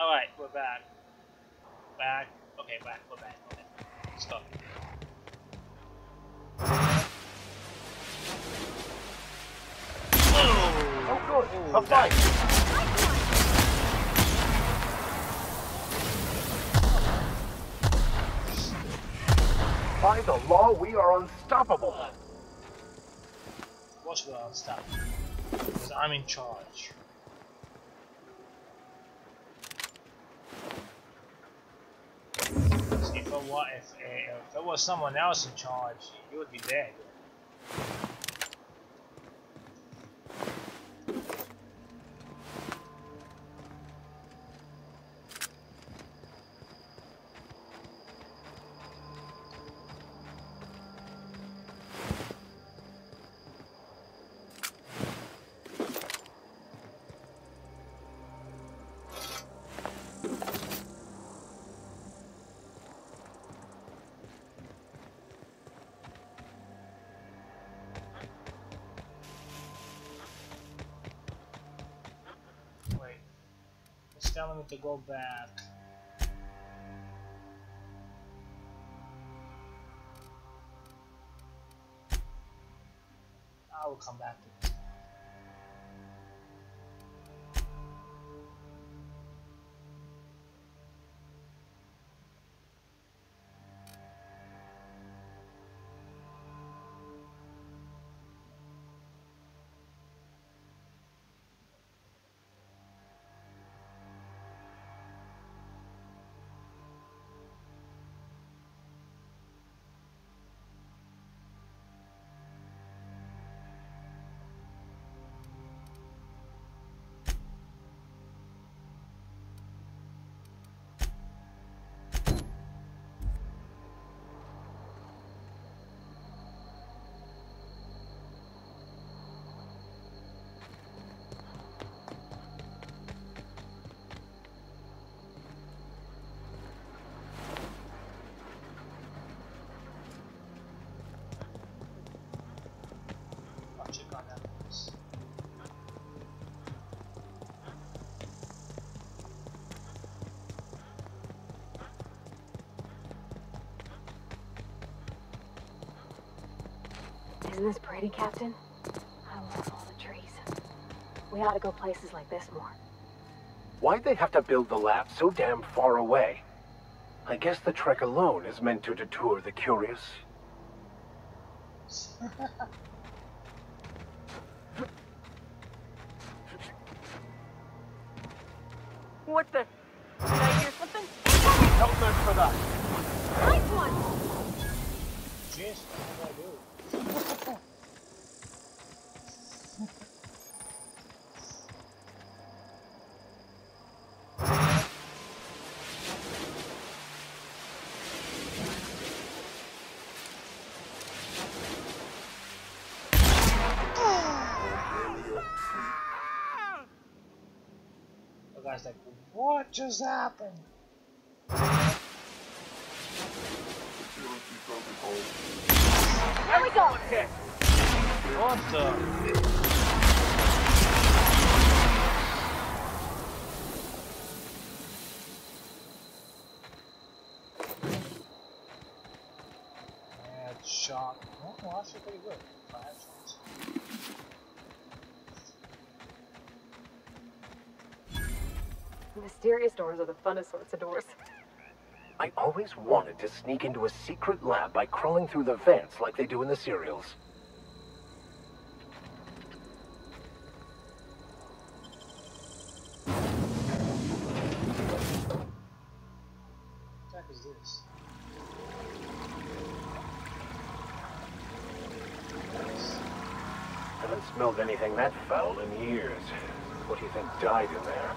Alright, we're back. Back. Okay, back. We're back. Okay. Let's go. Oh, good. A fight. By the law, we are unstoppable. What's the stop? Because I'm in charge. If it was someone else in charge, you would be dead. It's telling me to go back. I will come back to this. Check on that place. Isn't this pretty, Captain? I love all the trees. We ought to go places like this more. Why'd they have to build the lab so damn far away? I guess the trek alone is meant to deter the curious. What the? Did I hear something? Don't mess with us. Nice one! Jeez, what did I do? The guy's like, what just happened? Here we go! What the? Headshot. Oh, actually pretty good. 5 shots. Mysterious doors are the funnest sorts of doors. I always wanted to sneak into a secret lab by crawling through the vents like they do in the serials. What the heck is this? Haven't smelled anything that foul in years. What do you think died in there?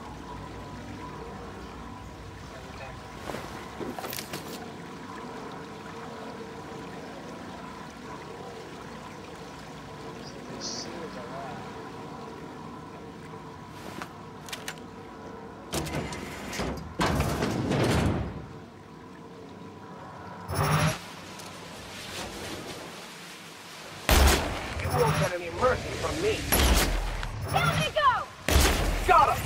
You won't get any mercy from me. Down they go! Got him!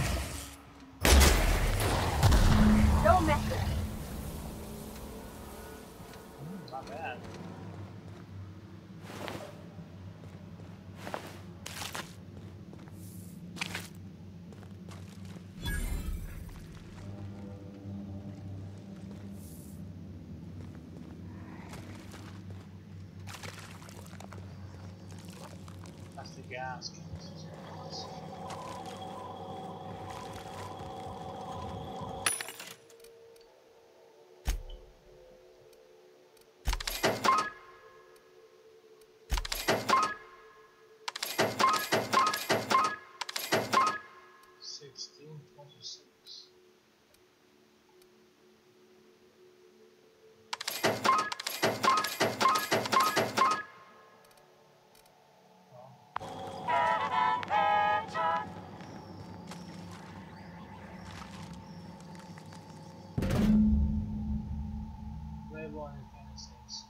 gas cans. $16.26. Label Independence Days.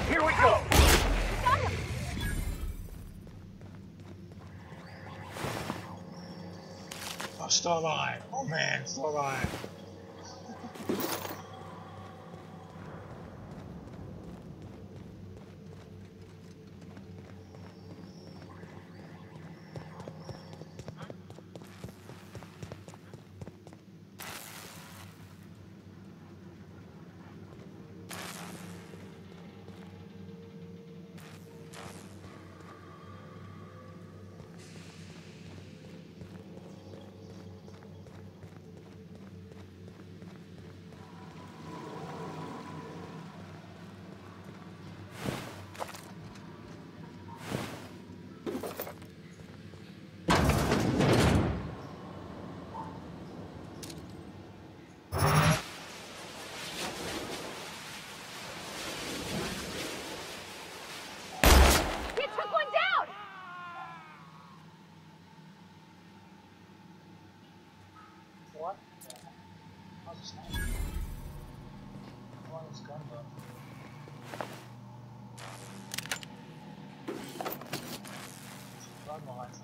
Here we go! Oh, still alive. Oh man, still alive. What? How's it sound? I want his gun though. Blood lines.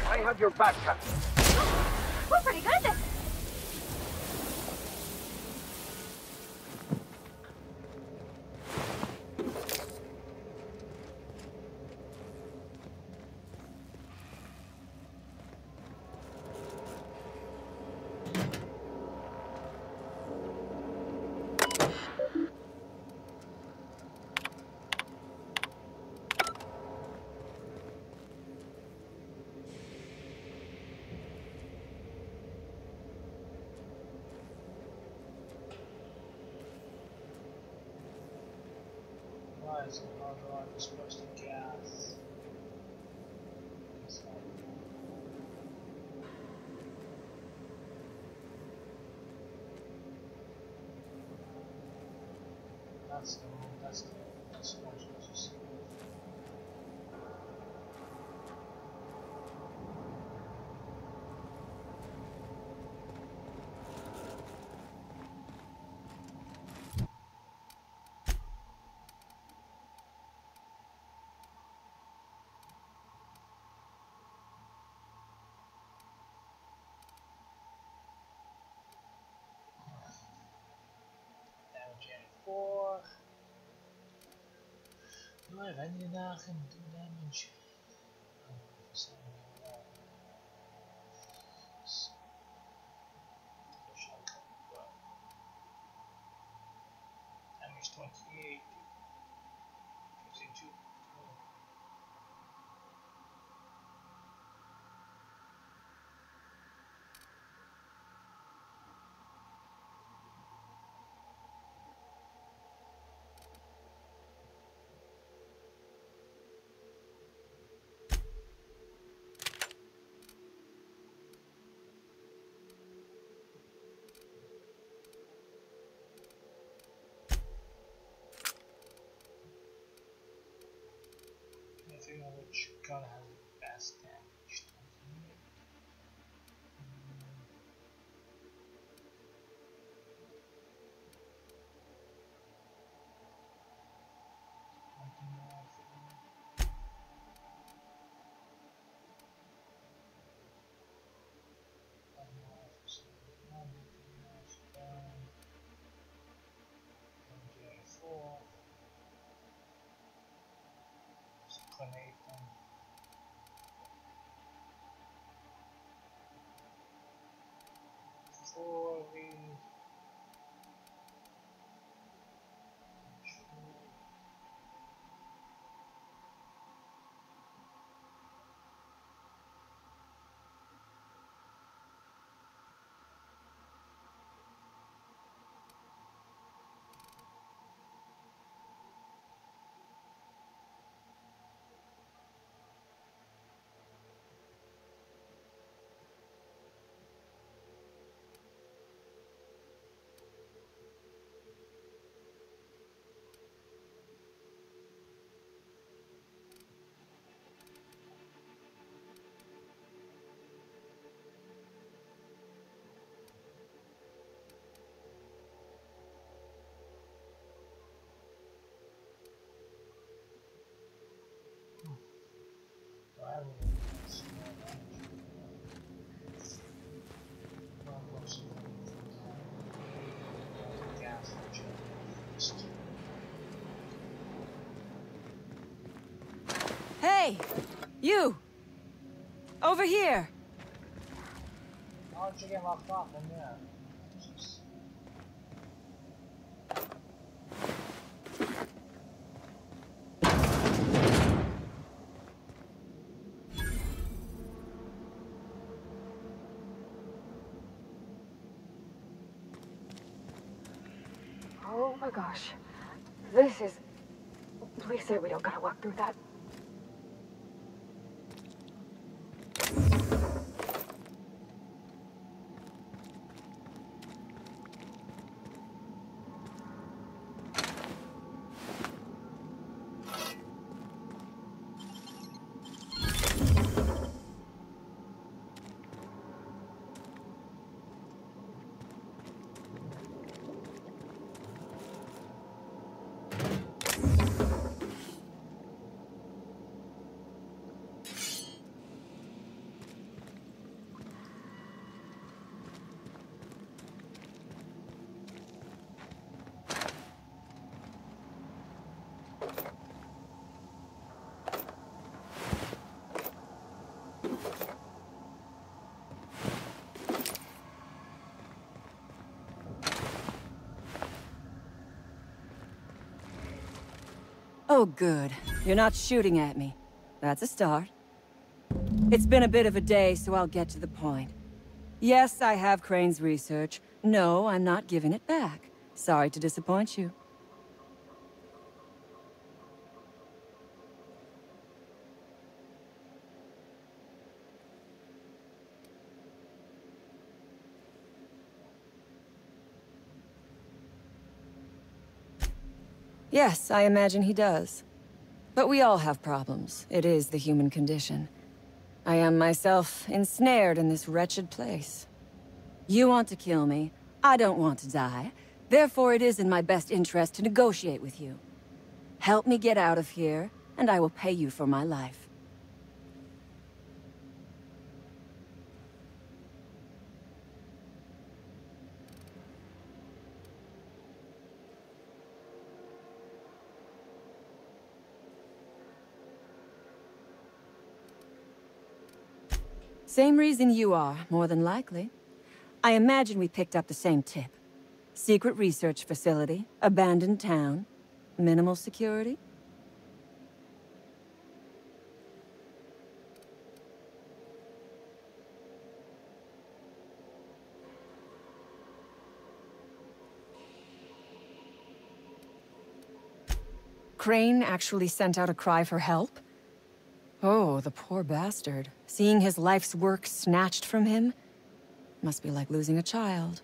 I have your back, Captain. We're pretty good at this. Why is it not allowed to supposed to gas? That's what I'm supposed to see. Damage 4. Do I have any dagen do damage? you know which gun has the best damage. Hey! You! Over here! How did you get locked off in there? Oh my gosh. This is... Please say we don't gotta walk through that. Oh, good. You're not shooting at me. That's a start. It's been a bit of a day, so I'll get to the point. Yes, I have Crane's research. No, I'm not giving it back. Sorry to disappoint you. Yes, I imagine he does. But we all have problems. It is the human condition. I am myself ensnared in this wretched place. You want to kill me. I don't want to die. Therefore, it is in my best interest to negotiate with you. Help me get out of here, and I will pay you for my life. Same reason you are, more than likely. I imagine we picked up the same tip. Secret research facility, abandoned town, minimal security. Crane actually sent out a cry for help? Oh, the poor bastard. Seeing his life's work snatched from him? Must be like losing a child.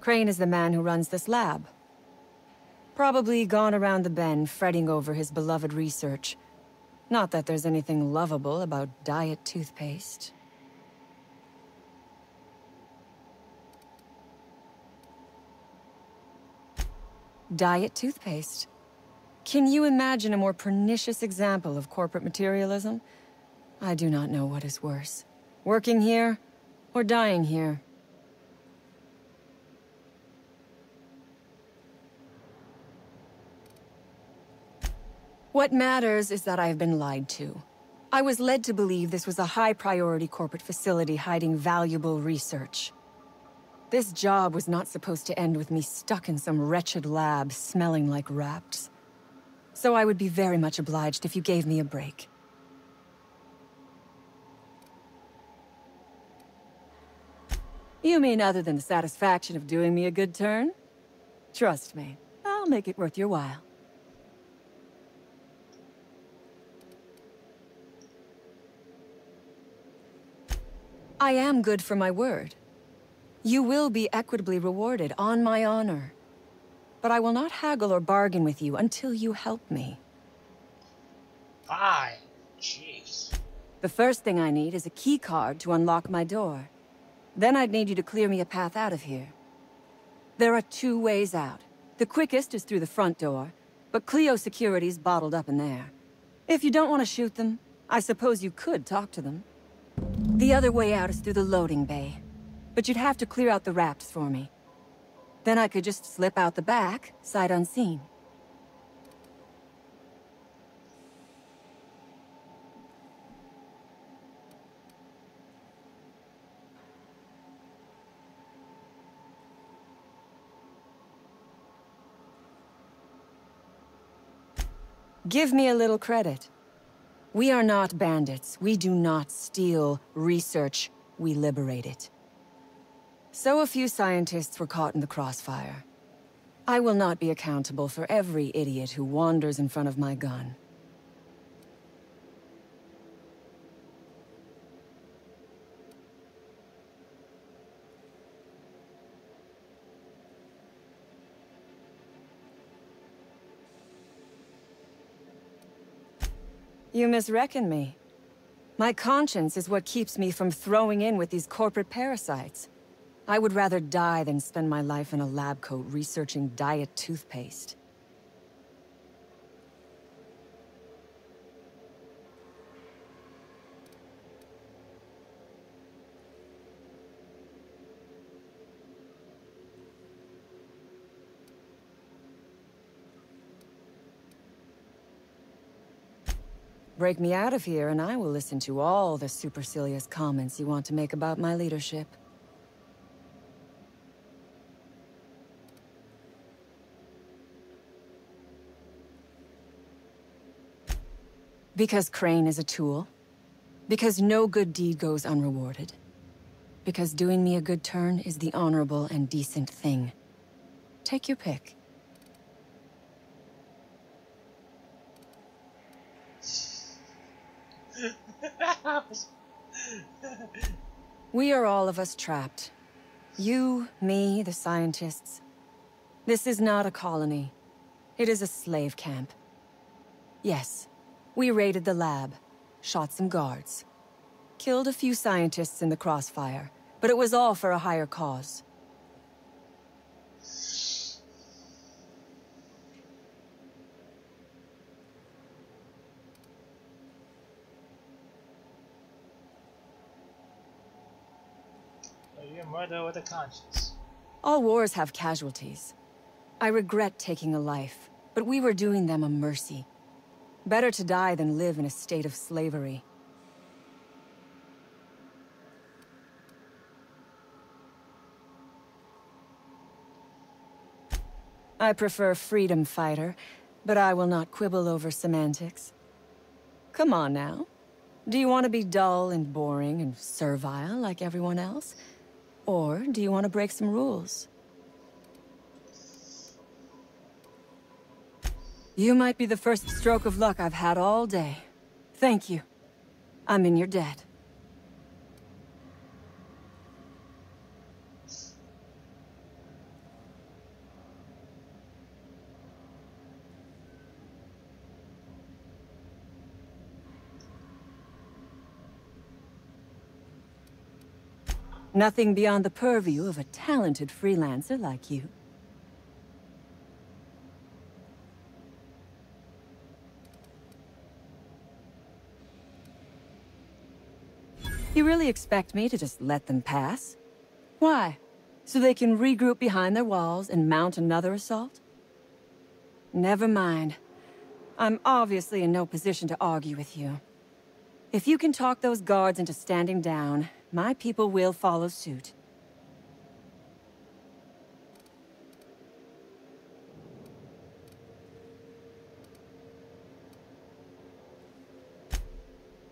Crane is the man who runs this lab. Probably gone around the bend fretting over his beloved research. Not that there's anything lovable about diet toothpaste. Diet toothpaste. Can you imagine a more pernicious example of corporate materialism? I do not know what is worse. Working here, or dying here. What matters is that I have been lied to. I was led to believe this was a high-priority corporate facility hiding valuable research. This job was not supposed to end with me stuck in some wretched lab smelling like rats. So I would be very much obliged if you gave me a break. You mean other than the satisfaction of doing me a good turn? Trust me, I'll make it worth your while. I am good for my word. You will be equitably rewarded, on my honor. But I will not haggle or bargain with you until you help me. Fine. Jeez. The first thing I need is a key card to unlock my door. Then I'd need you to clear me a path out of here. There are 2 ways out. The quickest is through the front door, but Clio Security's bottled up in there. If you don't want to shoot them, I suppose you could talk to them. The other way out is through the loading bay, but you'd have to clear out the rafts for me. Then I could just slip out the back, sight unseen. Give me a little credit. We are not bandits. We do not steal research. We liberate it. So a few scientists were caught in the crossfire. I will not be accountable for every idiot who wanders in front of my gun. You misreckon me. My conscience is what keeps me from throwing in with these corporate parasites. I would rather die than spend my life in a lab coat researching diet toothpaste. Break me out of here and I will listen to all the supercilious comments you want to make about my leadership. Because Crane is a tool. Because no good deed goes unrewarded. Because doing me a good turn is the honorable and decent thing. Take your pick. We are all of us trapped. You, me, the scientists. This is not a colony. It is a slave camp. Yes, we raided the lab, shot some guards, killed a few scientists in the crossfire, but it was all for a higher cause. You're a murderer with a conscience. All wars have casualties. I regret taking a life, but we were doing them a mercy. Better to die than live in a state of slavery. I prefer freedom fighter, but I will not quibble over semantics. Come on now. Do you want to be dull and boring and servile like everyone else? Or do you want to break some rules? You might be the first stroke of luck I've had all day. Thank you. I'm in your debt. Nothing beyond the purview of a talented freelancer like you. You really expect me to just let them pass? Why? So they can regroup behind their walls and mount another assault? Never mind. I'm obviously in no position to argue with you. If you can talk those guards into standing down, my people will follow suit.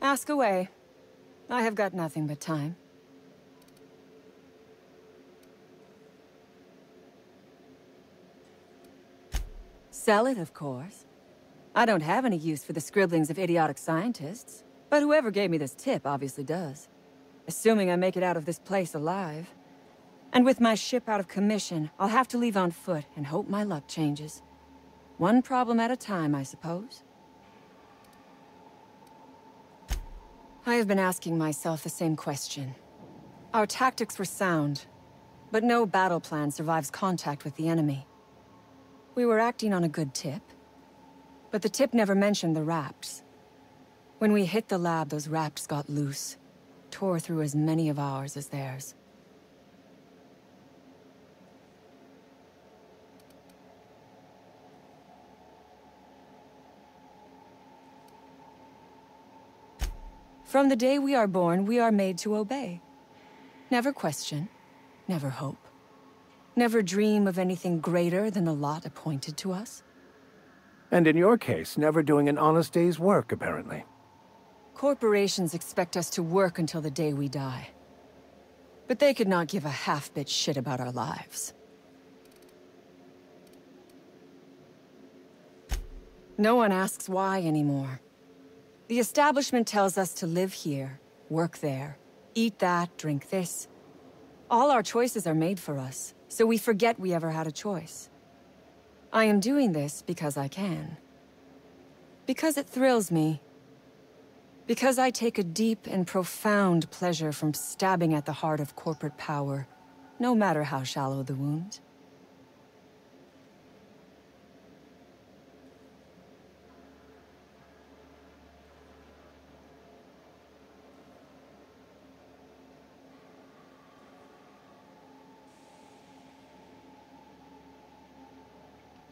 Ask away. I have got nothing but time. Sell it, of course. I don't have any use for the scribblings of idiotic scientists, but whoever gave me this tip obviously does. Assuming I make it out of this place alive. And with my ship out of commission, I'll have to leave on foot and hope my luck changes. One problem at a time, I suppose. I have been asking myself the same question. Our tactics were sound, but no battle plan survives contact with the enemy. We were acting on a good tip, but the tip never mentioned the Rapts. When we hit the lab, those Rapts got loose, tore through as many of ours as theirs. From the day we are born, we are made to obey. Never question, never hope. Never dream of anything greater than the lot appointed to us. And in your case, never doing an honest day's work, apparently. Corporations expect us to work until the day we die. But they could not give a half-bit shit about our lives. No one asks why anymore. The establishment tells us to live here, work there, eat that, drink this. All our choices are made for us, so we forget we ever had a choice. I am doing this because I can. Because it thrills me. Because I take a deep and profound pleasure from stabbing at the heart of corporate power, no matter how shallow the wound.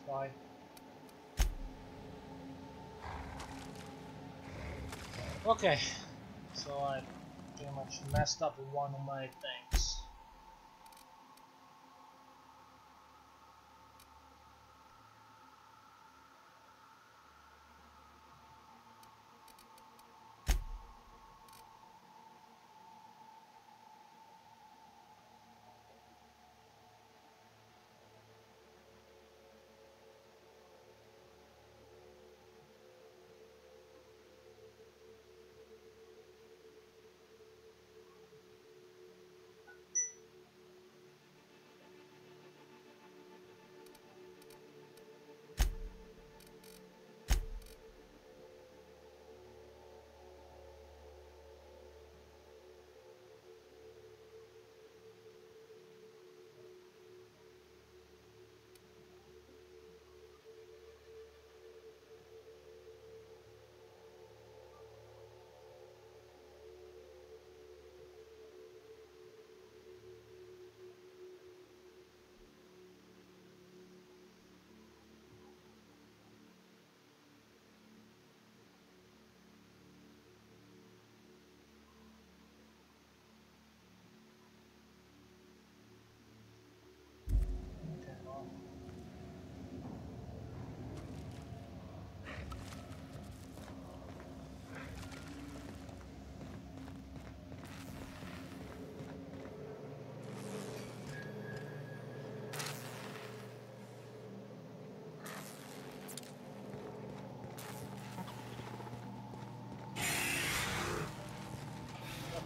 Fine. Okay, so I pretty much messed up one of my things.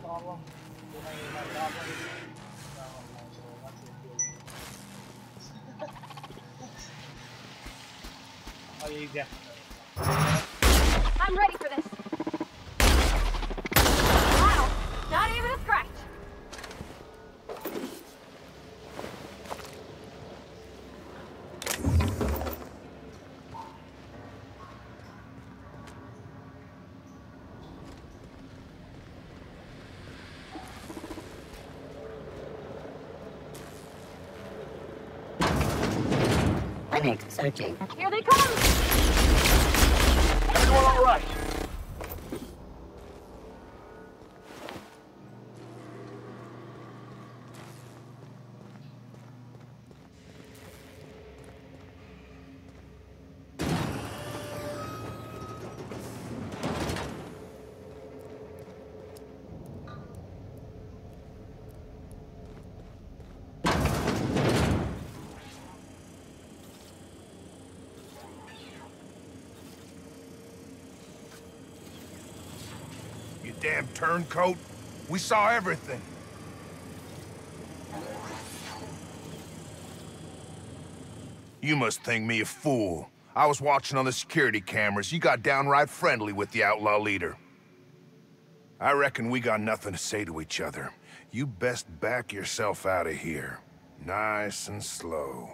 Problem? Do I need my problem? No, so that's it. Oh, you definitely. I'm ready for this. Wow, not even a scratch. Clinic searching. Here they come! Everyone all right? You damn turncoat. We saw everything. You must think me a fool. I was watching on the security cameras. You got downright friendly with the outlaw leader. I reckon we got nothing to say to each other. You best back yourself out of here. Nice and slow.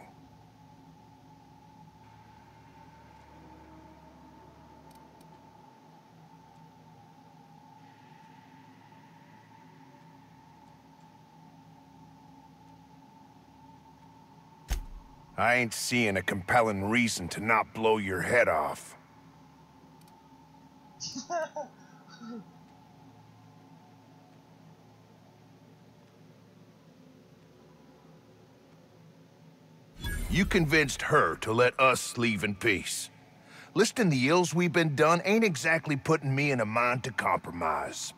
I ain't seeing a compelling reason to not blow your head off. You convinced her to let us leave in peace. Listing the ills we've been done ain't exactly putting me in a mind to compromise.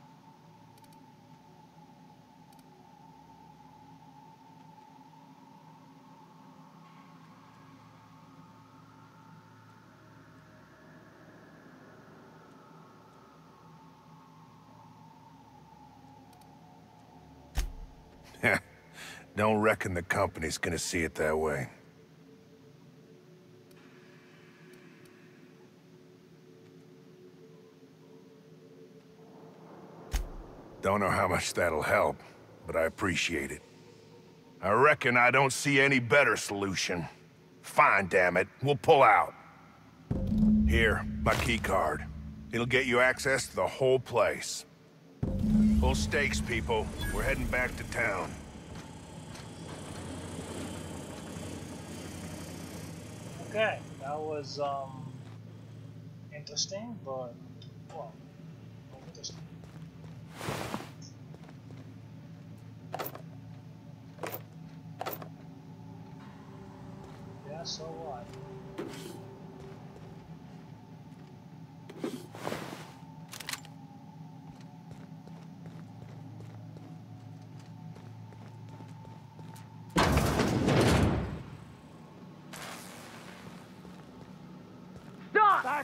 Don't reckon the company's gonna see it that way. Don't know how much that'll help, but I appreciate it. I reckon I don't see any better solution. Fine, damn it. We'll pull out. Here, my key card. It'll get you access to the whole place. Full stakes, people. We're heading back to town. Okay, that was interesting, but well, interesting. Yeah, so what?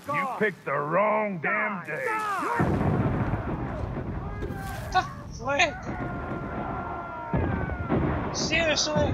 You picked the wrong damn day. The frick? Seriously?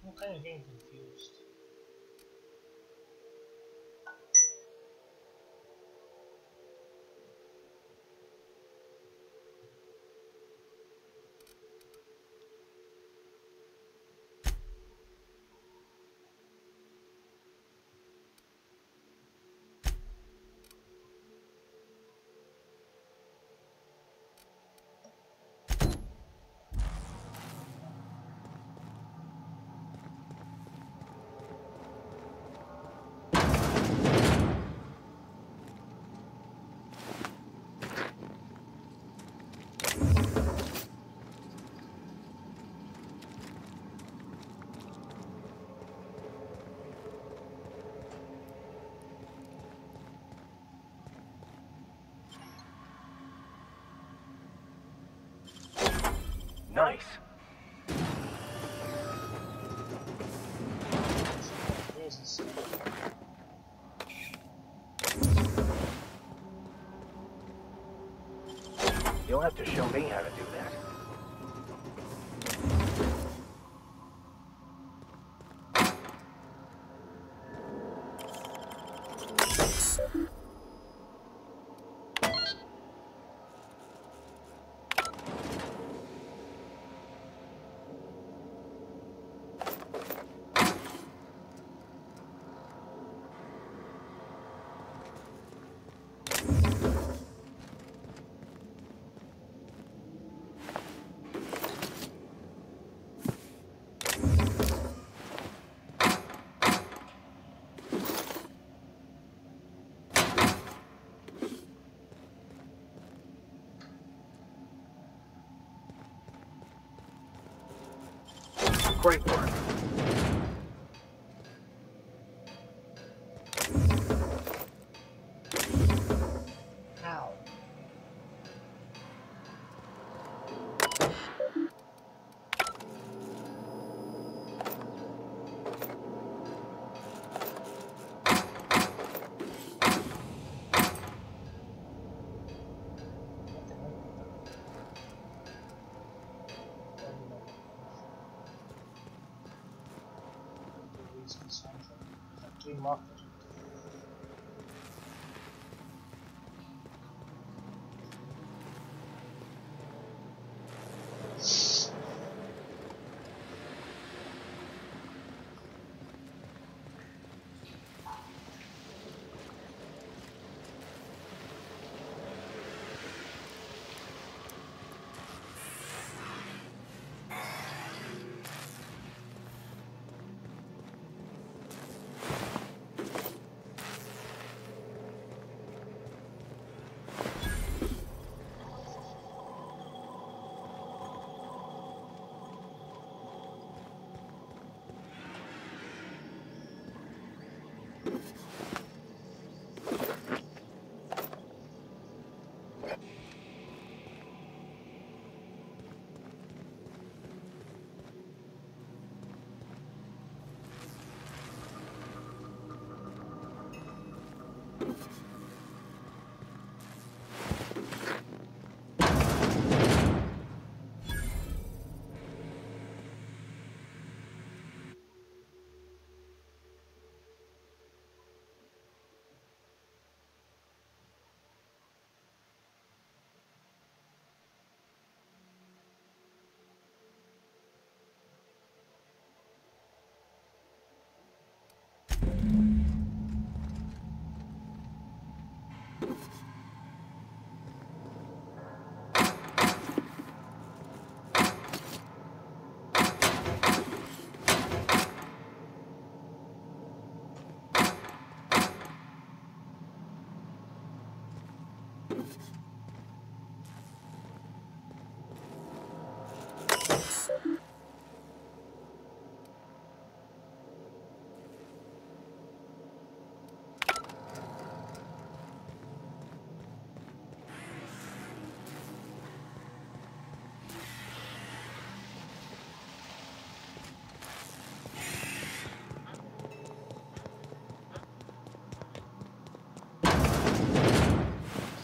I'm kind of getting confused. Nice. Jesus. You'll have to show me how to do that. Great work. Ow. Market.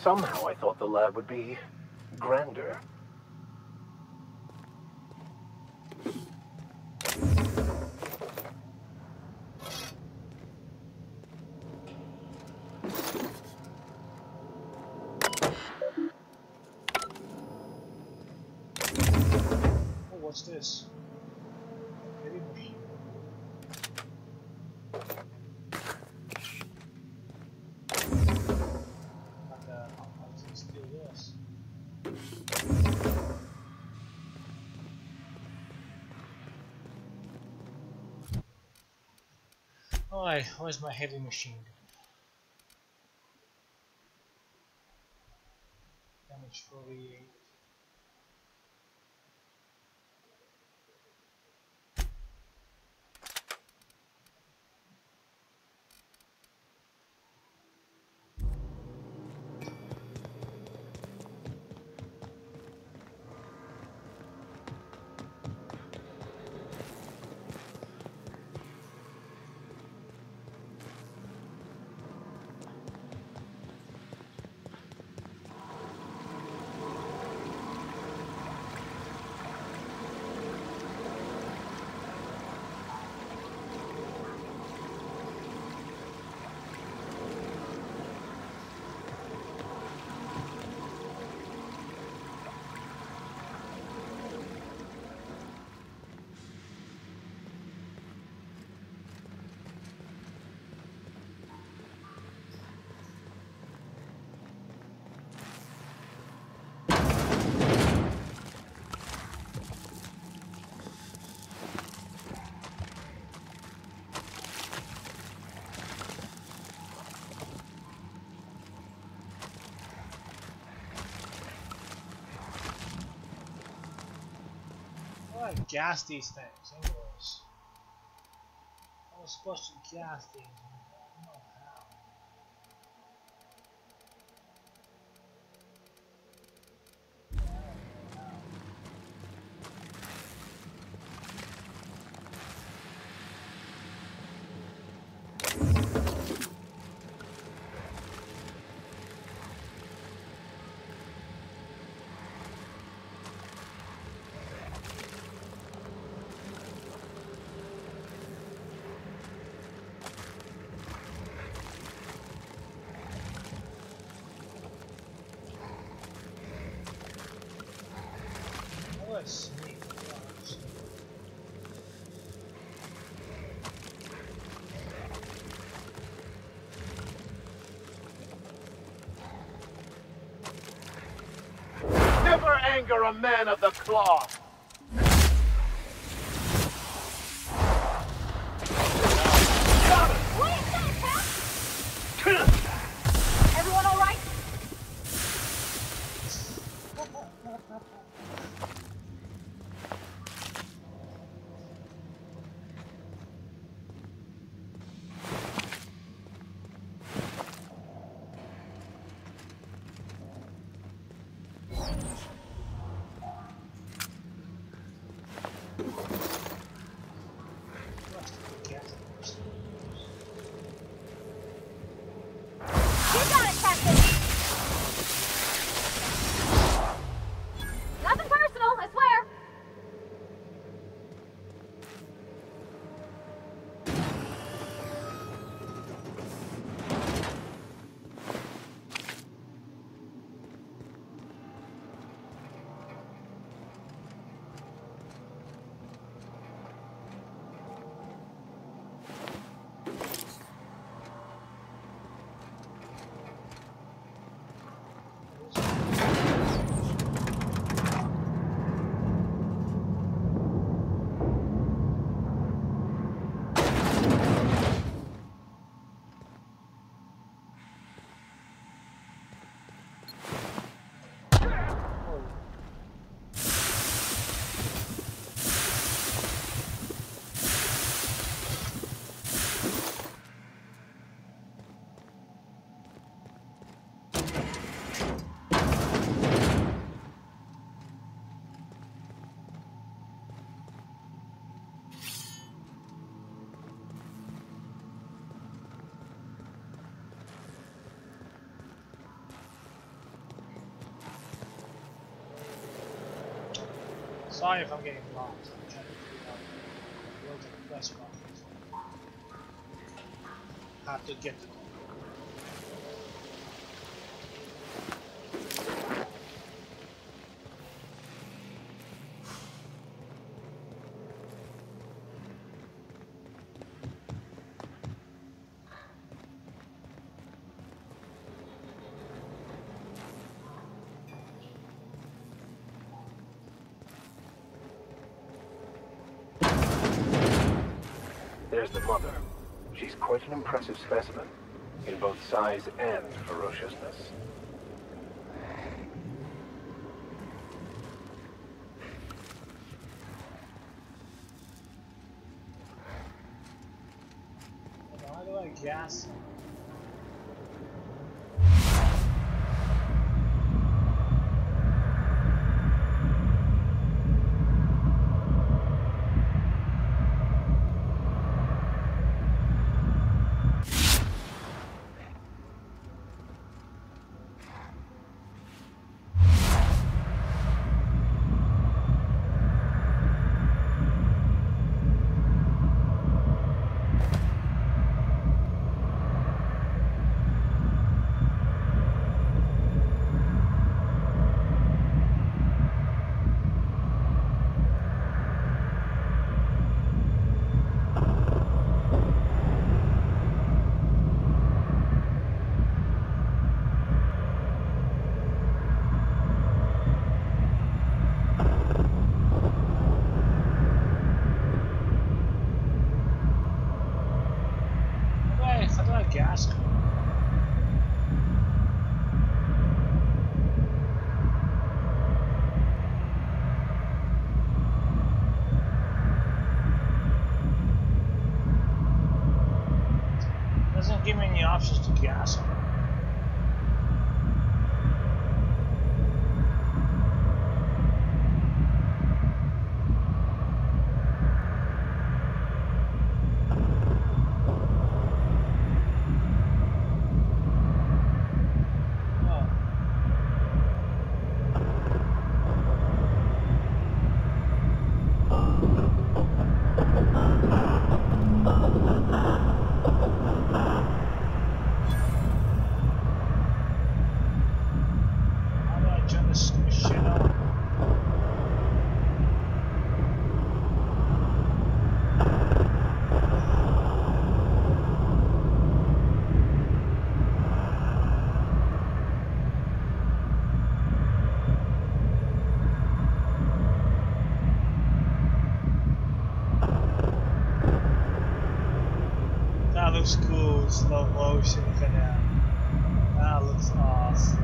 Somehow I thought the lab would be grander. Oh, what's this? Heavy machine. Like I can steal this. Alright, where's my heavy machine? Damage 48. I gas these things? Anyways, I was supposed to gas these. I don't know how. Sneak. Never anger a man of the cloth! What is that, Cap? Everyone all right? You got it, Captain! Nothing personal, I swear! Sorry if I'm getting lost. I'm trying to figure out where the quest box is. Have to get to them. There's the mother. She's quite an impressive specimen, in both size and ferociousness. How do I gas? How do I gas? Doesn't give me any options to gas them. That looks cool, slow motion canal. That looks awesome.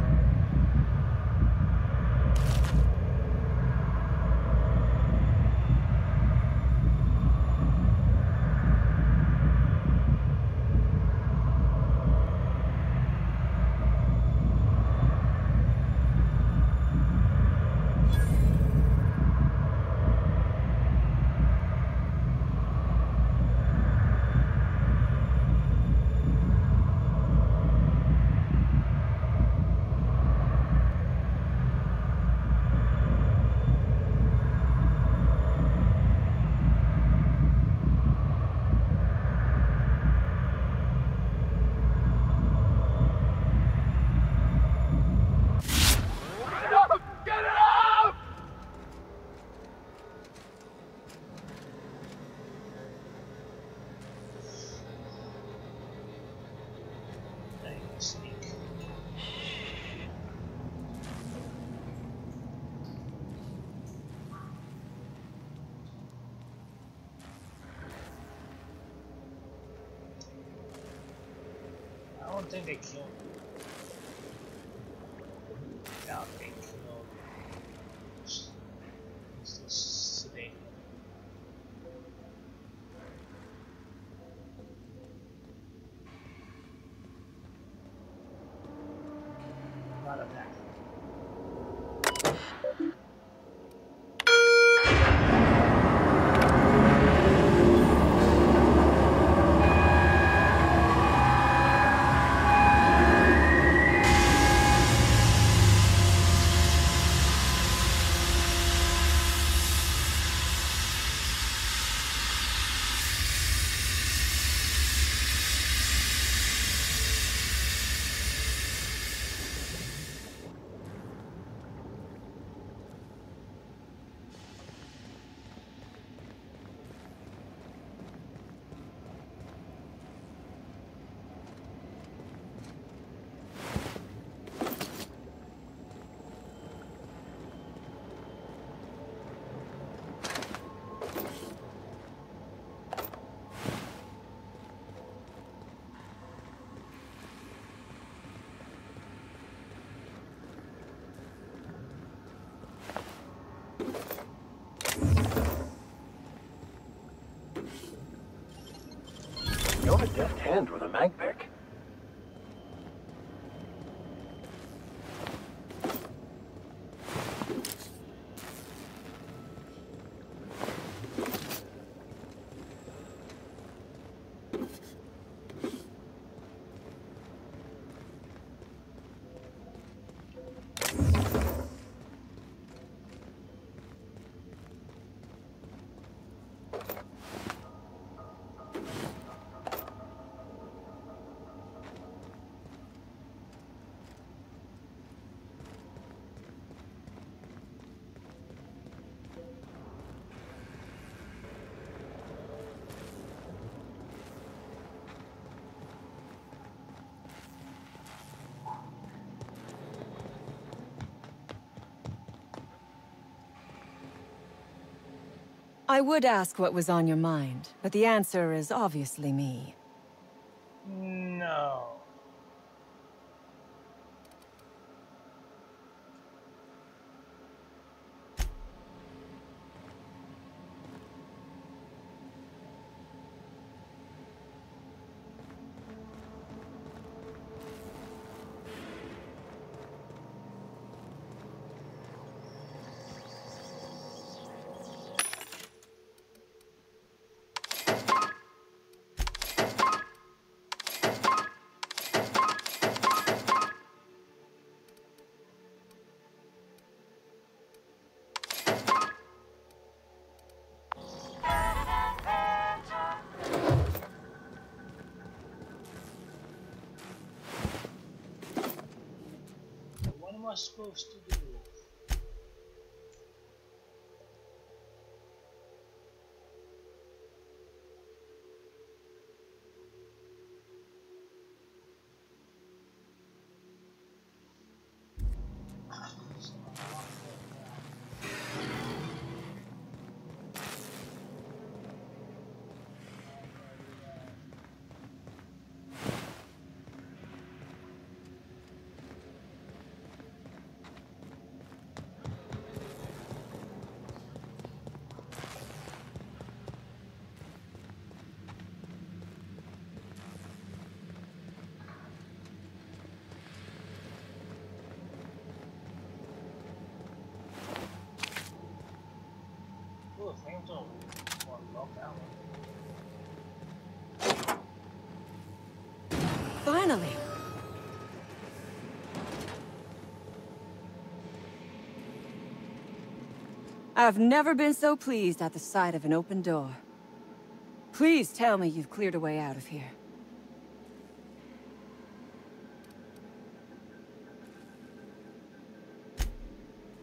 I don't think they killed him. Doubt they killed him. He's just sitting. Not attacking. You're a deft hand with a mag pick. I would ask what was on your mind, but the answer is obviously me. No. supposed to do? Oh, flames over. Well, lock that one. Finally! I've never been so pleased at the sight of an open door. Please tell me you've cleared a way out of here.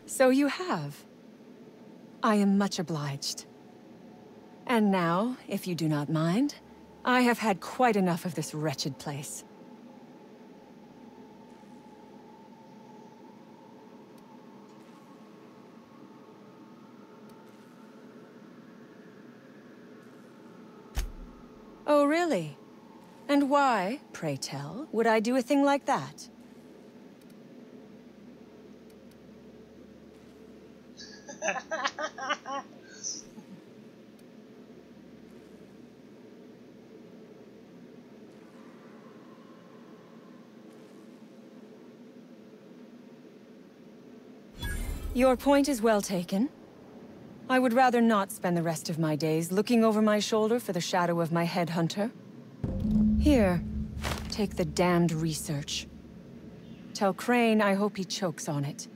So you have. I am much obliged. And now, if you do not mind, I have had quite enough of this wretched place. Oh, really? And why, pray tell, would I do a thing like that? Your point is well taken. I would rather not spend the rest of my days looking over my shoulder for the shadow of my headhunter. Here, take the damned research. Tell Crane I hope he chokes on it.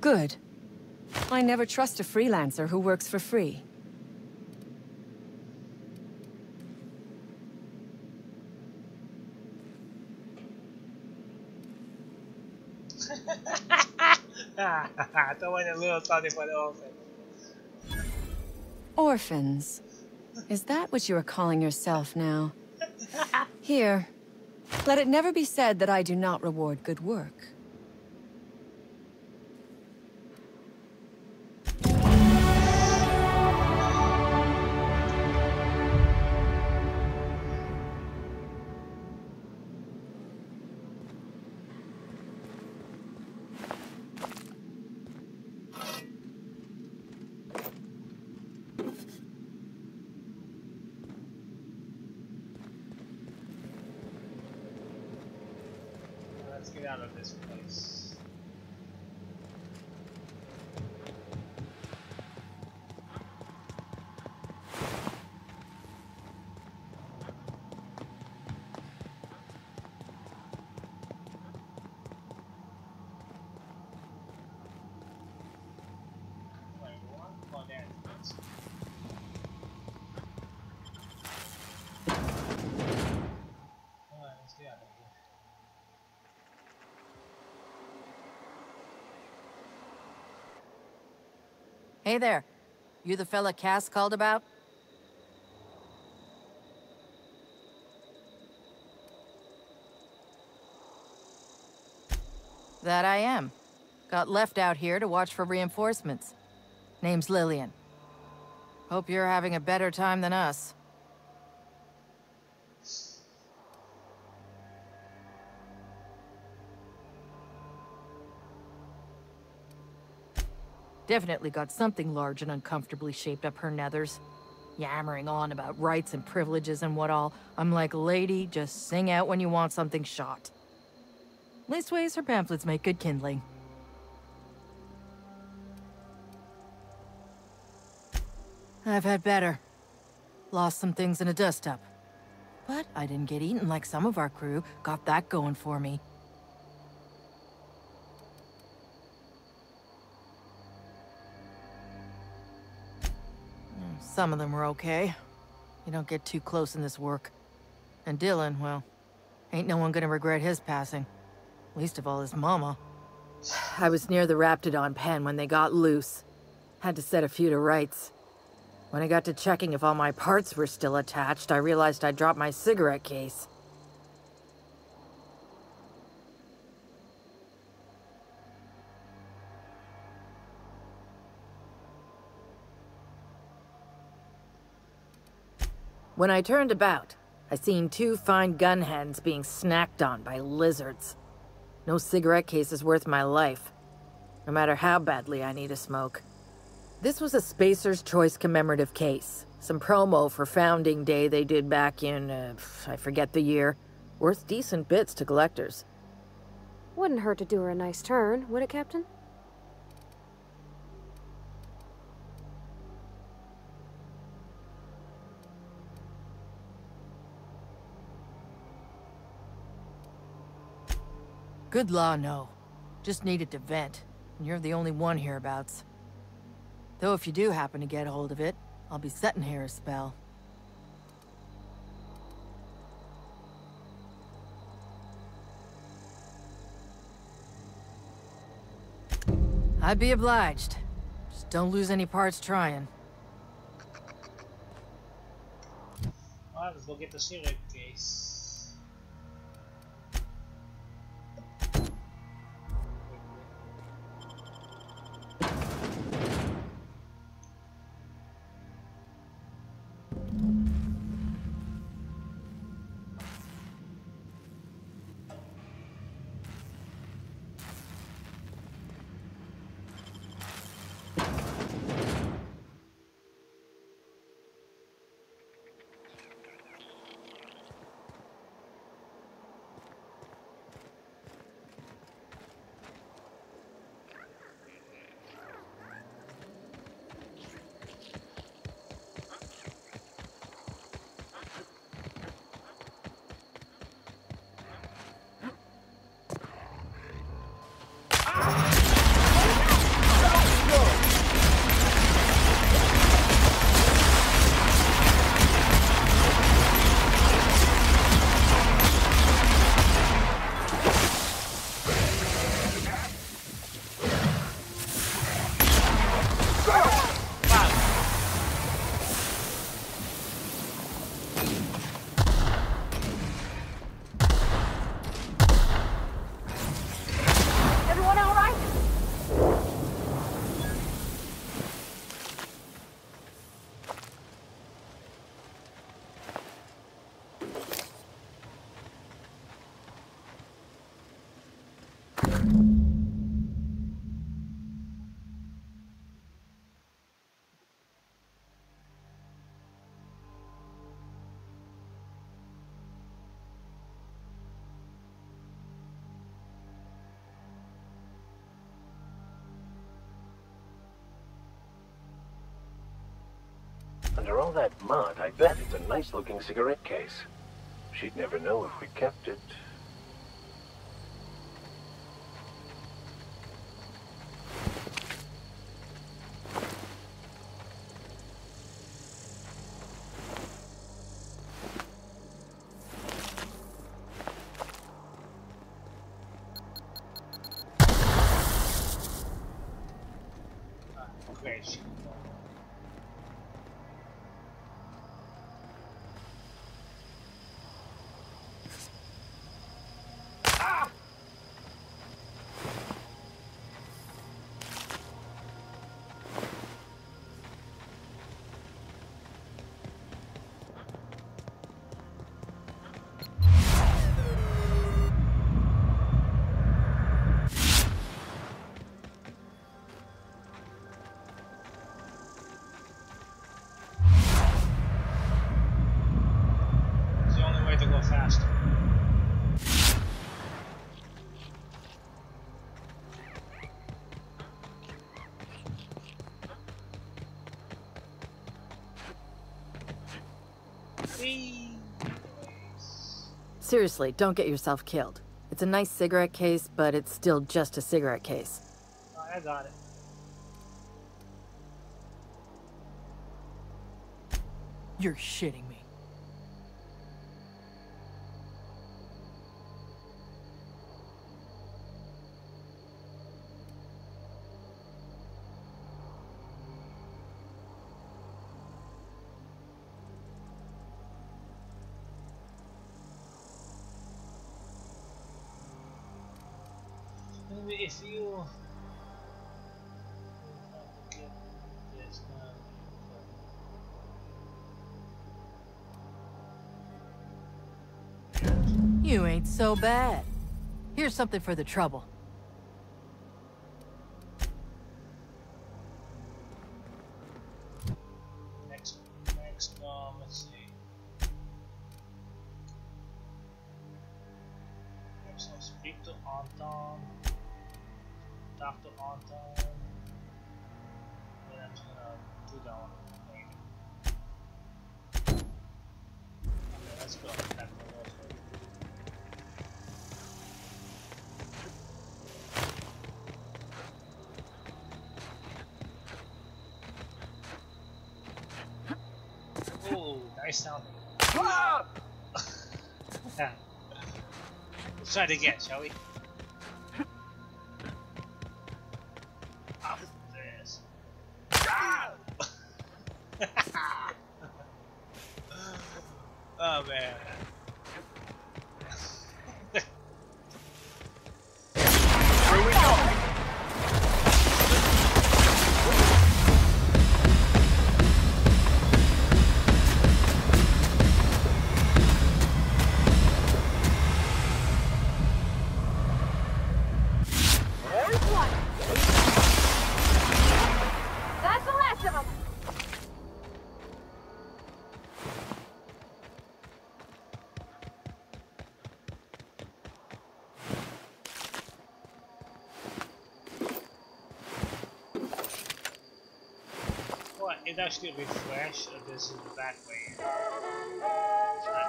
Good. I never trust a freelancer who works for free. Throw in a little something for the orphan. Orphans. Is that what you are calling yourself now? Here. Let it never be said that I do not reward good work. Let's get out of this place. Come on, Dan. Alright, let's get out of here. Hey there. You the fella Cass called about? That I am. Got left out here to watch for reinforcements. Name's Lillian. Hope you're having a better time than us. Definitely got something large and uncomfortably shaped up her nethers. Yammering on about rights and privileges and what all. I'm like, lady, just sing out when you want something shot. Leastways, her pamphlets make good kindling. I've had better. Lost some things in a dust-up. But I didn't get eaten like some of our crew. Got that going for me. Some of them were okay. You don't get too close in this work. And Dylan, well, Ain't no one gonna regret his passing. Least of all his mama. I was near the Raptidon pen when they got loose. Had to set a few to rights. When I got to checking if all my parts were still attached, I realized I'd dropped my cigarette case. When I turned about, I seen two fine gun hands being snacked on by lizards. No cigarette case is worth my life, no matter how badly I need a smoke. This was a Spacer's Choice commemorative case. Some promo for Founding Day they did back in, I forget the year. Worth decent bits to collectors. Wouldn't hurt to do her a nice turn, would it, Captain? Good law, no. Just needed to vent, and you're the only one hereabouts. Though if you do happen to get hold of it, I'll be setting here a spell. I'd be obliged. Just don't lose any parts trying. Alright, let's go get the cigarette case. Under all that mud, I bet it's a nice-looking cigarette case. She'd never know if we kept it. Great. It's the only way to go faster. Seriously, don't get yourself killed. It's a nice cigarette case, but it's still just a cigarette case. I got it. You're shitting me. Maybe if you get this now. You ain't so bad. Here's something for the trouble. Next, let's see. Next, I'll speak to Anton. Talk to Anton. Then I'm just gonna do that one later. Okay, let's go. Back to those. Ooh, nice sound. Let's try it again, shall we? After this. Oh man. Here we go. That's the last of them. What? It actually refresh, or this is the back way?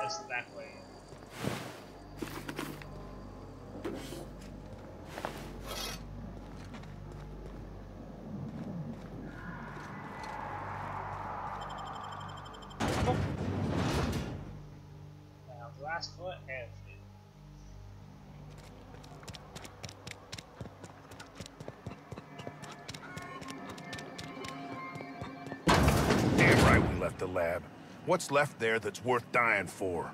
That's the back way. Now, last foot and feet. Damn right we left the lab. What's left there that's worth dying for?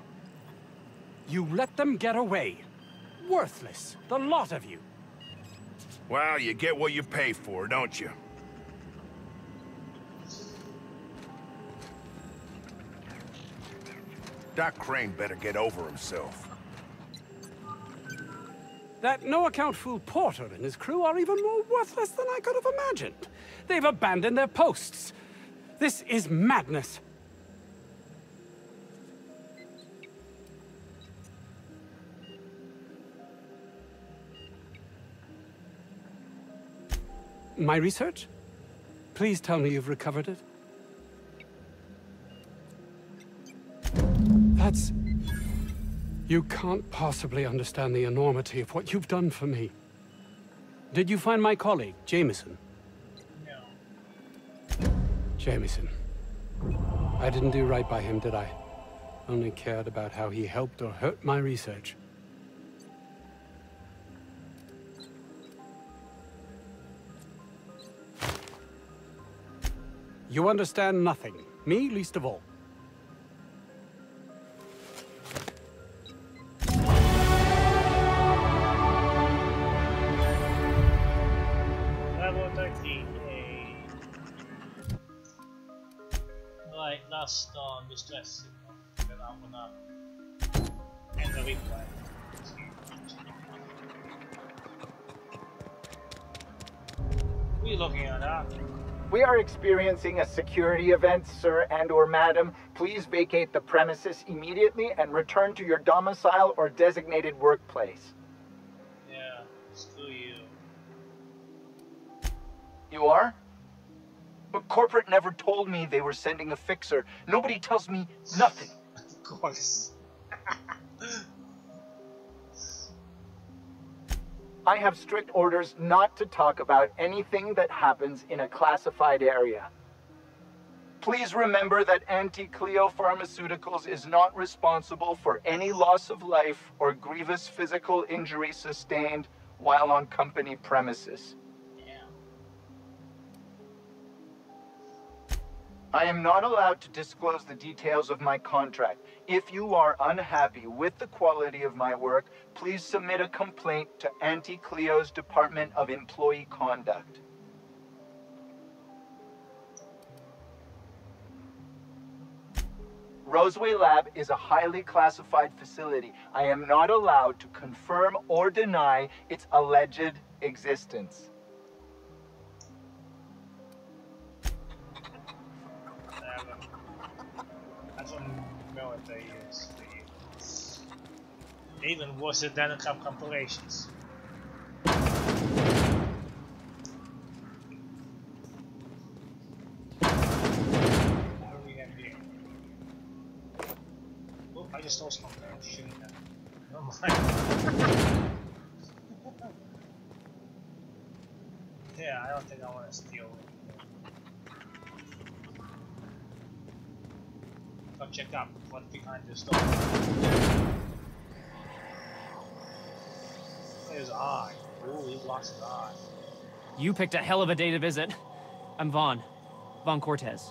You let them get away. Worthless, the lot of you. Well, you get what you pay for, don't you? Doc Crane better get over himself. That no-account fool Porter and his crew are even more worthless than I could have imagined. They've abandoned their posts. This is madness. My research? Please tell me you've recovered it. That's... You can't possibly understand the enormity of what you've done for me. Did you find my colleague, Jameson? No. Jameson. I didn't do right by him, did I? Only cared about how he helped or hurt my research. You understand nothing. Me, least of all. Level 13. Yay. Right, last distress signal. Then I'm gonna end the replay. What are you looking at that? We are experiencing a security event, sir and/or madam. Please vacate the premises immediately and return to your domicile or designated workplace. Yeah, screw you. You are? But corporate never told me they were sending a fixer. Nobody tells me nothing. Of course. I have strict orders not to talk about anything that happens in a classified area. Please remember that Anti-Cleo Pharmaceuticals is not responsible for any loss of life or grievous physical injury sustained while on company premises. Yeah. I am not allowed to disclose the details of my contract. If you are unhappy with the quality of my work, please submit a complaint to Auntie Cleo's Department of Employee Conduct. Roseway Lab is a highly classified facility. I am not allowed to confirm or deny its alleged existence. That's what military is. Even worse than some compilations. What do we have here? Oh, I just saw something. I'm shooting that. Never mind. Yeah, I don't think I want to steal it. Go check out what's behind this door. There's an eye. Ooh, he lost his eye. You picked a hell of a day to visit. I'm Vaughn. Vaughn Cortez.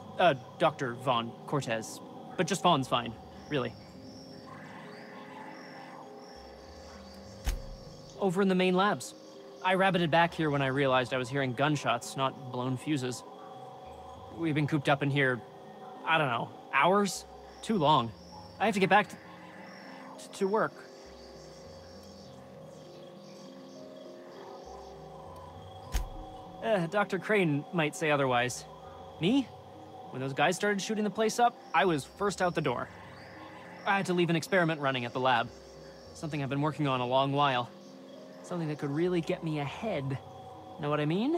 Dr. Vaughn Cortez. But just Vaughn's fine, really. Over in the main labs. I rabbited back here when I realized I was hearing gunshots, not blown fuses. We've been cooped up in here, I don't know, hours? Too long. I have to get back to work. Dr. Crane might say otherwise. Me? When those guys started shooting the place up, I was first out the door. I had to leave an experiment running at the lab. Something I've been working on a long while. Something that could really get me ahead. Know what I mean?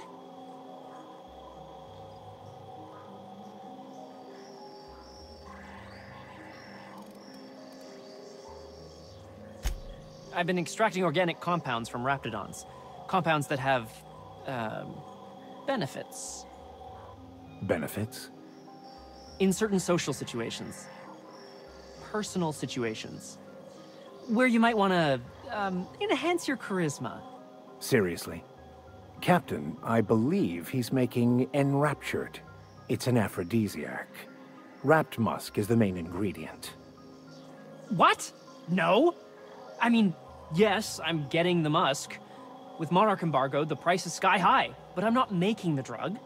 I've been extracting organic compounds from raptidons. Compounds that have, benefits. Benefits? In certain social situations. Personal situations. Where you might want to, enhance your charisma. Seriously? Captain, I believe he's making Enraptured. It's an aphrodisiac. Wrapped musk is the main ingredient. What? No? I mean, yes, I'm getting the musk. With Monarch embargo, the price is sky high, but I'm not making the drug.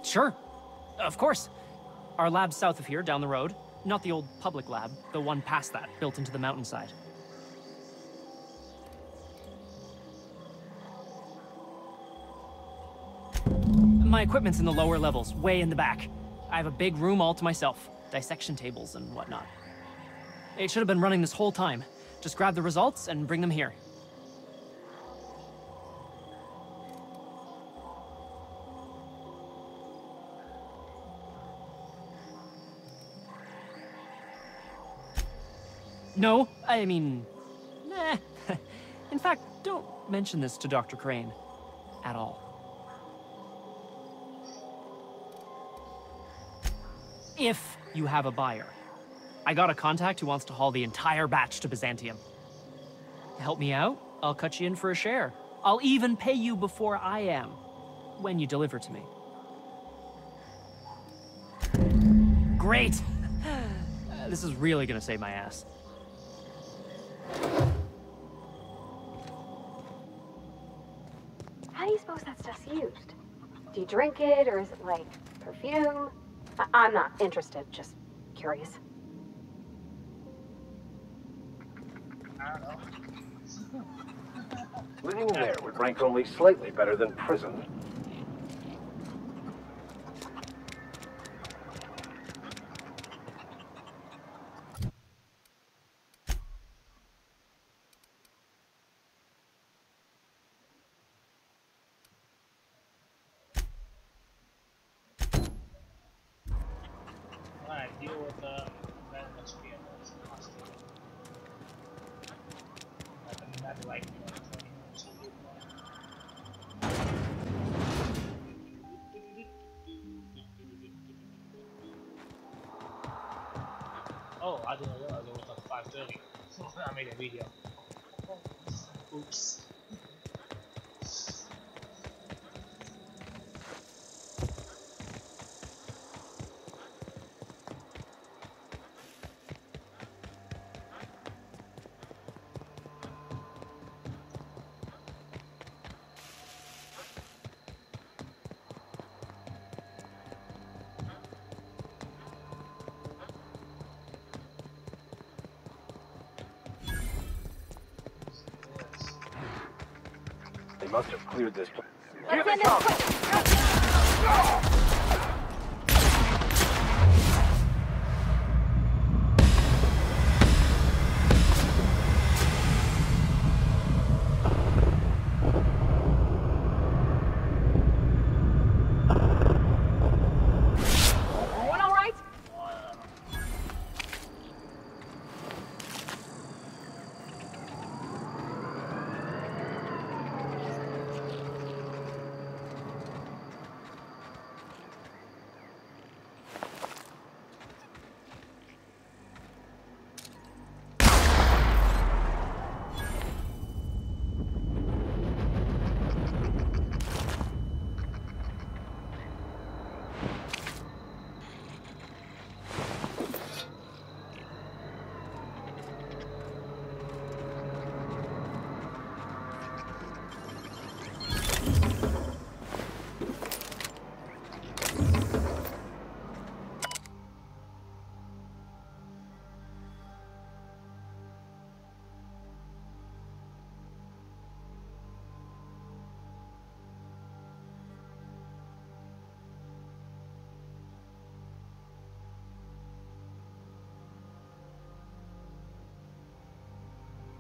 Sure. Of course. Our lab's south of here, down the road. Not the old public lab, the one past that, built into the mountainside. My equipment's in the lower levels, way in the back. I have a big room all to myself, dissection tables and whatnot. It should have been running this whole time. Just grab the results and bring them here. No, I mean, nah. In fact, don't mention this to Dr. Crane at all. If you have a buyer. I got a contact who wants to haul the entire batch to Byzantium. Help me out, I'll cut you in for a share. I'll even pay you before I am, when you deliver to me. Great! This is really gonna save my ass. How do you suppose that stuff's used? Do you drink it, or is it like perfume? I'm not interested, just curious. I don't know. Living there would rank only slightly better than prison. Alright, deal with the very much being hostile. Not like 20 minutes. Oh, I didn't realize it was like 5:30. I made a video. Oops. They must have cleared this place. Here they come! Everyone all right?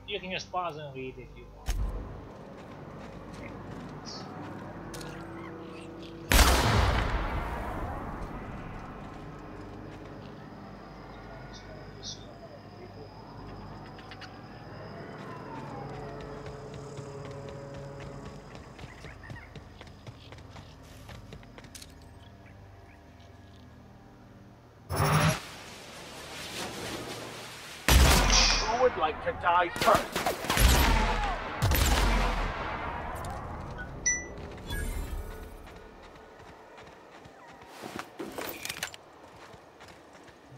You can just pause and read if you want. Who would like to die first?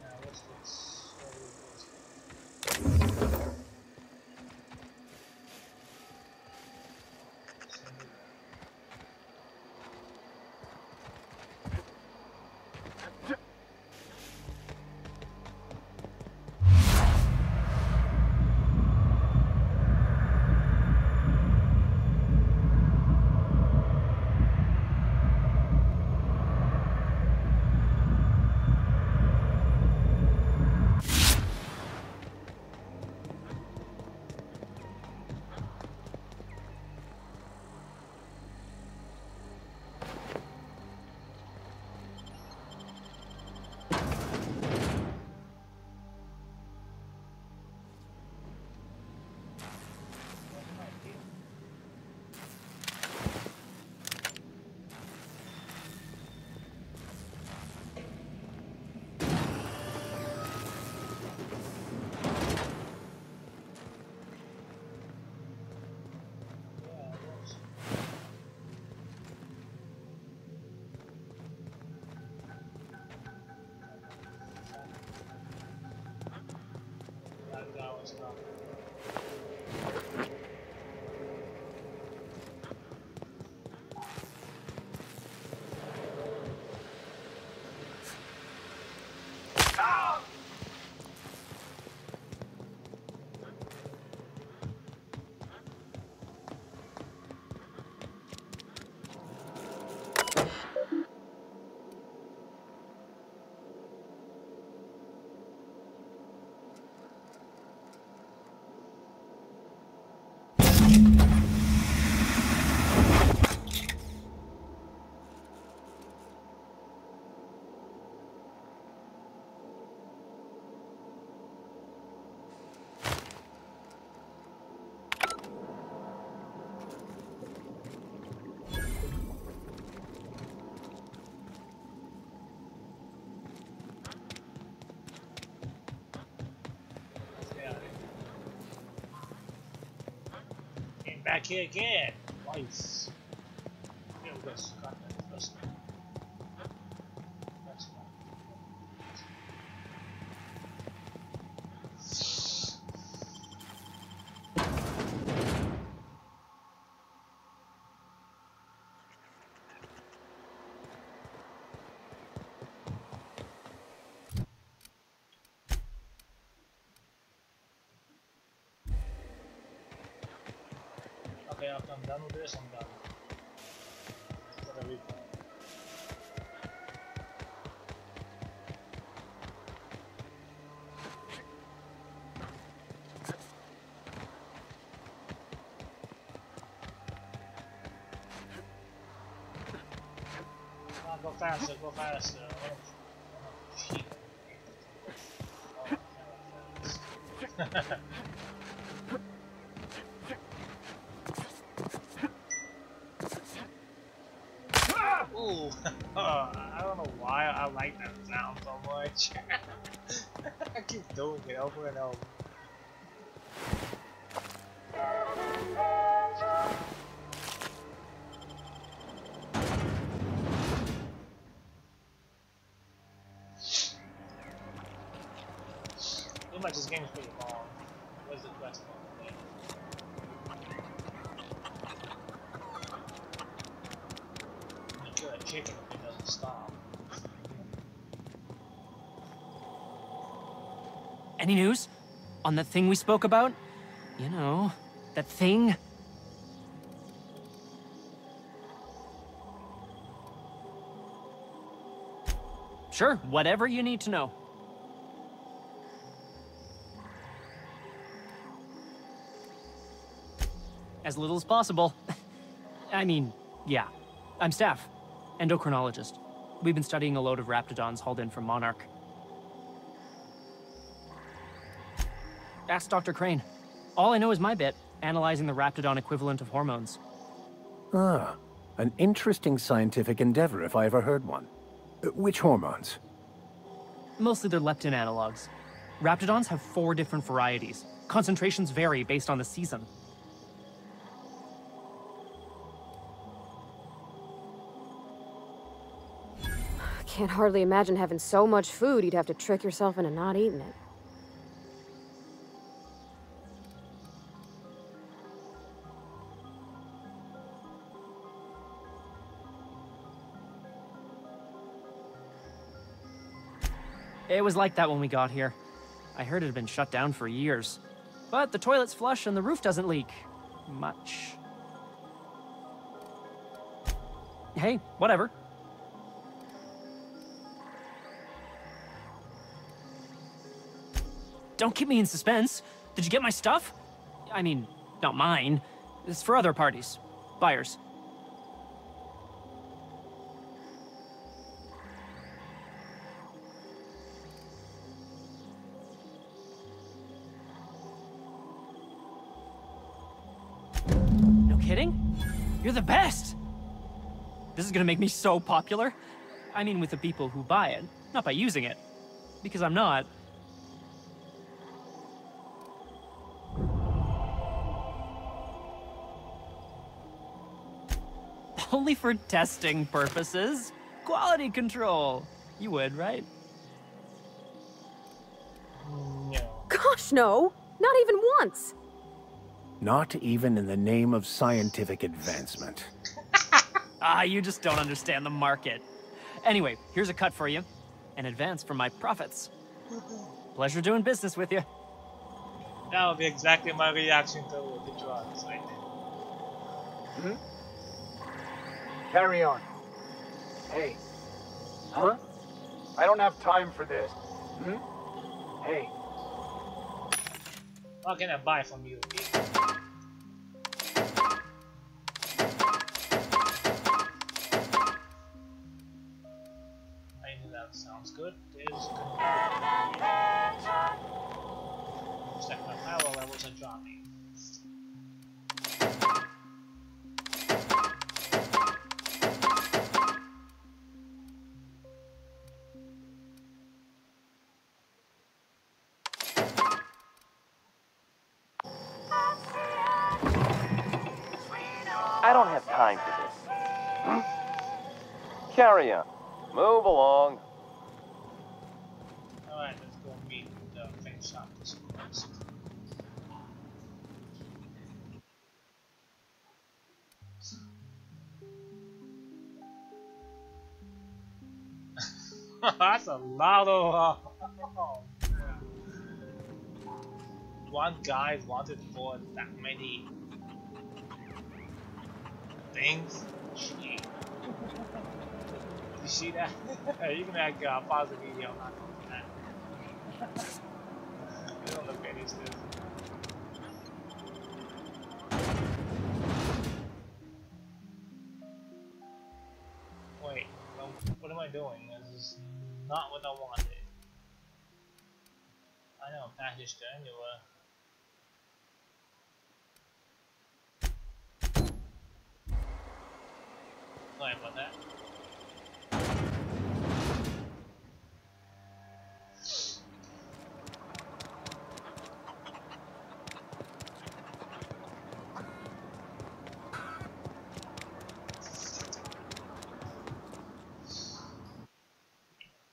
Now, what's this? That was not. key again. Twice. Yeah, we just got that first one. That's one. Okay, after I'm done with this, I'm done. What are we doing? Go faster, go faster. Oh, shit. Oh, ooh, I don't know why I like that sound so much. I keep doing it over and over. Seems like this game is pretty long. Where's the quest one? Chicken if it doesn't stop. Any news? On that thing we spoke about? You know, that thing? Sure, whatever you need to know. As little as possible. I mean, yeah. I'm Staff, endocrinologist. We've been studying a load of raptidons hauled in from Monarch. Ask Dr. Crane. All I know is my bit, analyzing the raptidon equivalent of hormones. Ah, an interesting scientific endeavor if I ever heard one. Which hormones? Mostly they're leptin analogs. Raptidons have 4 different varieties. Concentrations vary based on the season. Can't hardly imagine having so much food you'd have to trick yourself into not eating it. It was like that when we got here. I heard it had been shut down for years. But the toilet's flush and the roof doesn't leak. Much. Hey, whatever. Don't keep me in suspense. Did you get my stuff? I mean, not mine. It's for other parties. Buyers. No kidding? You're the best! This is gonna make me so popular. I mean with the people who buy it, not by using it. Because I'm not. Only for testing purposes. Quality control. You would, right? No. Gosh, no! Not even once! Not even in the name of scientific advancement. You just don't understand the market. Anyway, here's a cut for you. An advance for my profits. Pleasure doing business with you. That would be exactly my reaction to the drugs, right there. Carry on. Hey. Huh? I don't have time for this. Hey. What can I buy from you? I think that sounds good. There's good. Looks like my power levels are dropping. I don't have time for this. Carry on. Move along. Alright, let's go meet the thing shop first. That's a lot of one guy wanted for that many things. Gee. You see that? Even like pause the video. I'm not doing that. I don't look at this. Wait, no, what am I doing? This is not what I wanted. I know, package to anywhere. Sorry about that.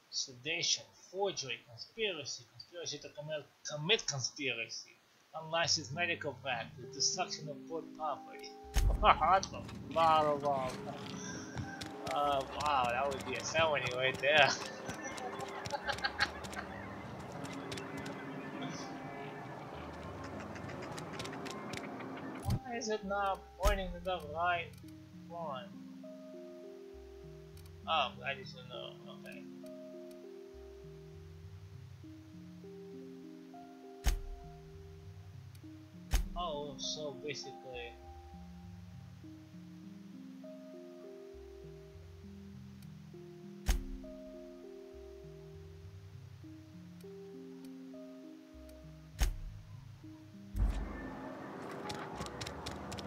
Sedation, forgery, conspiracy to commit conspiracy, unlicensed medical practice, destruction of board property. That's a lot of wow, that would be a felony right there. Why is it not pointing to the right one? Oh, I just don't know. Okay. Oh, so basically,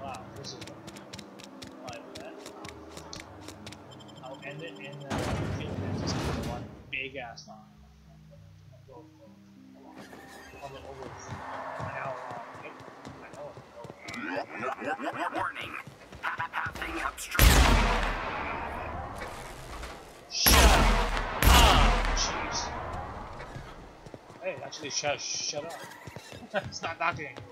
wow, this is like that. I'll end it in a few minutes. Just one big ass line. Go over an hour long. Warning. Passing upstream. Shut up! Oh, jeez. Hey, actually, shut up. It's not talking anymore.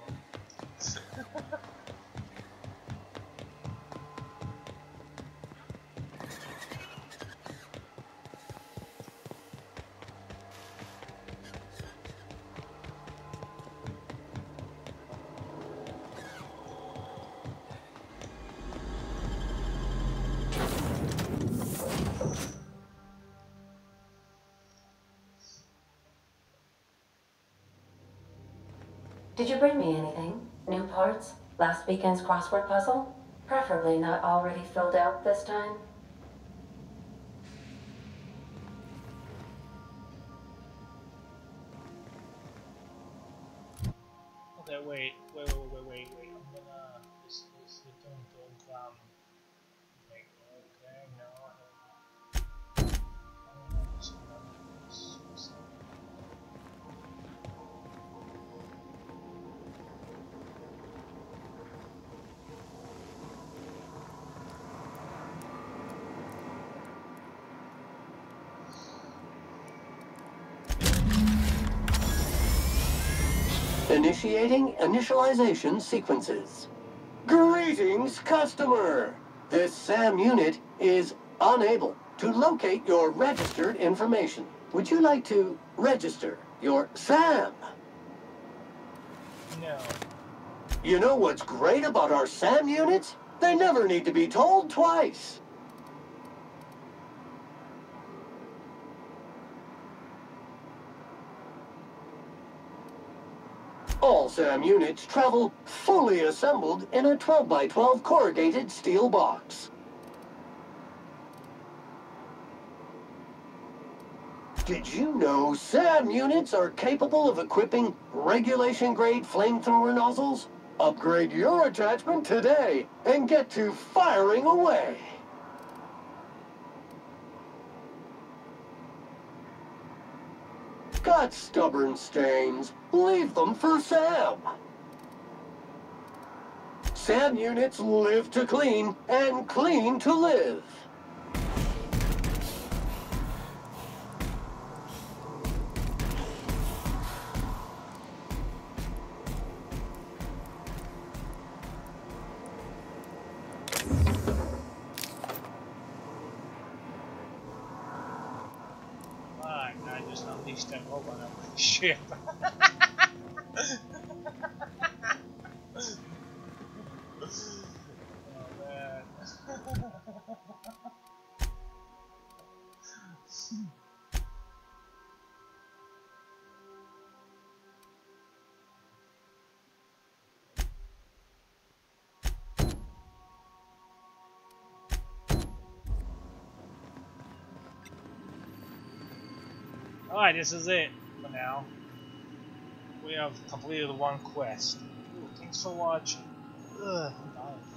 Did you bring me anything? New parts? Last weekend's crossword puzzle? Preferably not already filled out this time. Okay, wait. I'm gonna this return to cloud. Okay, no. Initiating initialization sequences. Greetings, customer! This SAM unit is unable to locate your registered information. Would you like to register your SAM? No. You know what's great about our SAM units? They never need to be told twice. All SAM units travel fully assembled in a 12x12 corrugated steel box. Did you know SAM units are capable of equipping regulation-grade flamethrower nozzles? Upgrade your attachment today and get to firing away. Got stubborn stains? Leave them for Sam. SAM units live to clean and clean to live. Alright, I just unleashed that robot on my ship. Oh man. Alright, this is it for now. We have completed the one quest. Ooh, thanks for watching. Ugh, I'm dying.